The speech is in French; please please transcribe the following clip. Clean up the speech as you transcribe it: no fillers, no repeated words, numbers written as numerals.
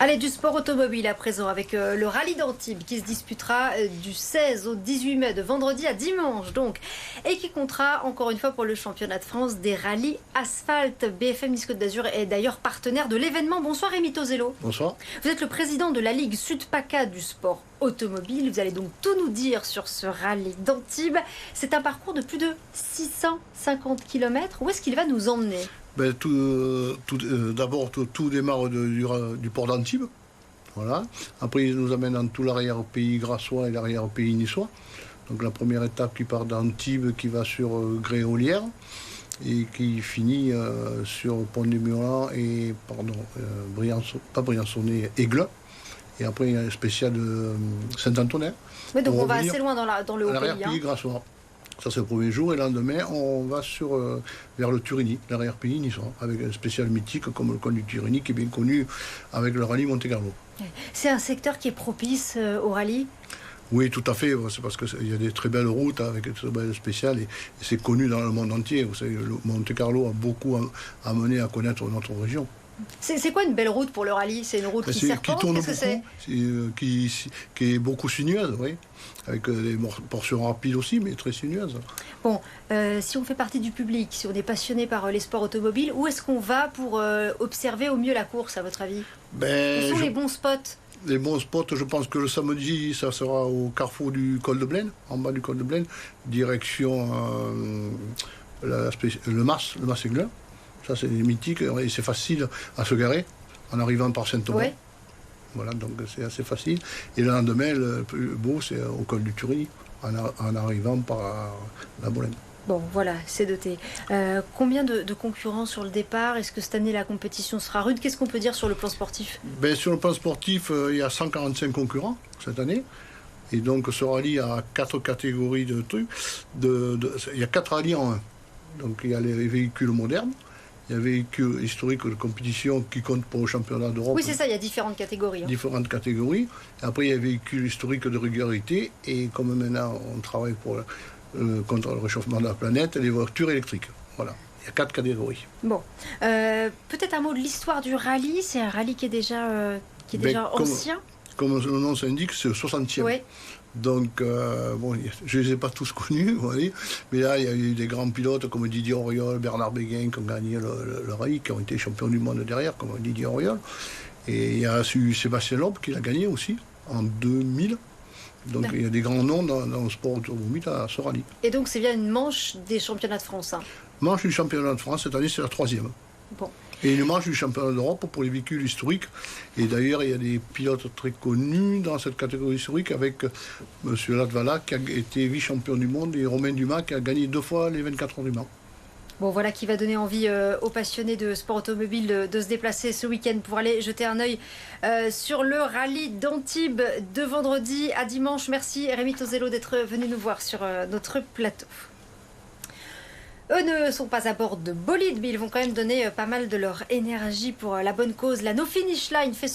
Allez, du sport automobile à présent avec le rallye d'Antibes qui se disputera du 16 au 18 mai, de vendredi à dimanche donc, et qui comptera encore une fois pour le championnat de France des rallyes asphalte. BFM Nice Côte d'Azur est d'ailleurs partenaire de l'événement. Bonsoir Rémi Tozello. Bonsoir. Vous êtes le président de la Ligue Sud-PACA du sport automobile. Vous allez donc tout nous dire sur ce rallye d'Antibes. C'est un parcours de plus de 650 km. Où est-ce qu'il va nous emmener ? D'abord, tout démarre du port d'Antibes. Voilà. Après, il nous amène dans tout l'arrière-pays grassois et l'arrière-pays niçois. Donc la première étape qui part d'Antibes, qui va sur Gréolière et qui finit sur Pont-des-Moulins et Aiglun. Et après, il y a un spécial de Saint-Antonin. Oui, donc on va assez loin dans le haut pays. L'arrière-pays grassois. Ça, c'est le premier jour. Et le lendemain, on va vers le Turini, l'arrière-pays niçois, avec un spécial mythique comme le col du Turini, qui est bien connu avec le rallye Monte-Carlo. C'est un secteur qui est propice au rallye ? Oui, tout à fait. C'est parce qu'il y a des très belles routes avec des très belles spéciales et c'est connu dans le monde entier. Vous savez, le Monte-Carlo a beaucoup amené à connaître notre région. C'est quoi une belle route pour le rallye ? C'est une route qui serpente ? Qui tourne beaucoup, qui est beaucoup sinueuse, oui. Avec des portions rapides aussi, mais très sinueuses. Bon, si on fait partie du public, si on est passionné par les sports automobiles, où est-ce qu'on va pour observer au mieux la course, à votre avis ? Quels sont les bons spots ? Les bons spots, je pense que le samedi, ça sera au carrefour du col de Blaine, en bas du col de Blaine, direction le Mas Aiglun. Ça, c'est mythique et c'est facile à se garer en arrivant par Saint-Thomas. Ouais. Voilà, donc c'est assez facile. Et le lendemain, le plus beau, c'est au col du Turini, en arrivant par la Bolène. Bon, voilà, c'est doté. Combien de concurrents sur le départ ? Est-ce que cette année, la compétition sera rude ? Qu'est-ce qu'on peut dire sur le plan sportif ? Sur le plan sportif, il y a 145 concurrents cette année. Et donc, ce rallye a 4 catégories de trucs. Il y a 4 rallyes en un. Donc, il y a les véhicules modernes. Il y a véhicules historiques de compétition qui comptent pour le championnat d'Europe. Oui, c'est ça, il y a différentes catégories. Différentes catégories. Et après, il y a les véhicules historiques de régularité. Et comme maintenant, on travaille contre le réchauffement de la planète, les voitures électriques. Voilà. Il y a 4 catégories. Bon. Peut-être un mot de l'histoire du rallye. C'est un rallye qui est déjà ancien. Comme le nom s'indique, c'est le 60e. Oui. Donc, je ne les ai pas tous connus, vous voyez. Mais là, il y a eu des grands pilotes comme Didier Auriol, Bernard Béguin qui ont gagné le rallye, qui ont été champions du monde derrière, comme Didier Auriol. Et il y a eu Sébastien Loeb qui l'a gagné aussi, en 2000. Donc, il y a des grands noms dans le sport automobile à ce rallye. Et donc, c'est bien une manche des championnats de France, hein. Manche du championnat de France, cette année, c'est la 3e. Bon. Et une manche du championnat d'Europe pour les véhicules historiques. Et d'ailleurs, il y a des pilotes très connus dans cette catégorie historique avec M. Latvala qui a été vice-champion du monde et Romain Dumas qui a gagné 2 fois les 24 heures du Mans. Bon, voilà qui va donner envie aux passionnés de sport automobile de se déplacer ce week-end pour aller jeter un œil sur le rallye d'Antibes de vendredi à dimanche. Merci Rémi Tozello d'être venu nous voir sur notre plateau. Eux ne sont pas à bord de bolide, mais ils vont quand même donner pas mal de leur énergie pour la bonne cause. La No Finish Line fait